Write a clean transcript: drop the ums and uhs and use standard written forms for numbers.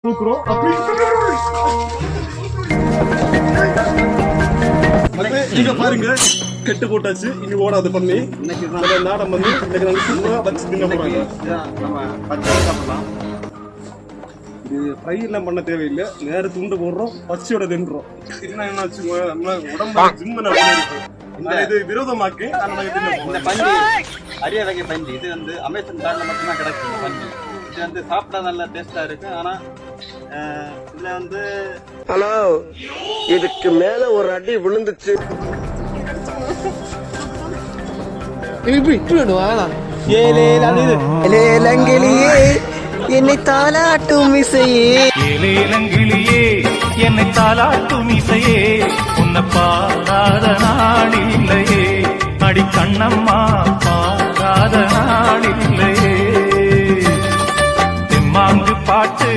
தூக்குறோம் அப்படி நீங்க பாருங்க கெட்டு போட்டாச்சு இனி ஓடாது பண்ணி நாடம் வந்து இன்னைக்கு நாங்க சும்மா வச்சு தின்ன போறாங்க நம்ம பச்சை சாப்பிடலாம். இது ஃப்ரை எல்லாம் பண்ண தேவையில்லை, நேர துண்டு போடுறோம் பச்சையோட தின்றோம். என்ன வச்சுக்கோங்க நம்ம உடம்பு ஜிம்மு இது விரோதமாக்கி இந்த பஞ்சு அரிய வகை பஞ்சு இது வந்து அமேசான் கார்டுல மட்டும்தான் கிடைக்கும். இந்த பஞ்சு இது வந்து சாப்பிட்டா நல்லா டேஸ்டா இருக்கு. ஆனா இதுல வந்து ஹலோ இதுக்கு மேல ஒரு அடி விழுந்துச்சு. என்னை தாலாட்டும் இசையே, ஏலேலங்கிளியே என்னை தாலாட்டும் இசையே, உன்னை பாராத நாளில்லையே, அடி கண்ணம்மா பாராத நாளில்லையே. தெம்மாங்கு பாட்டு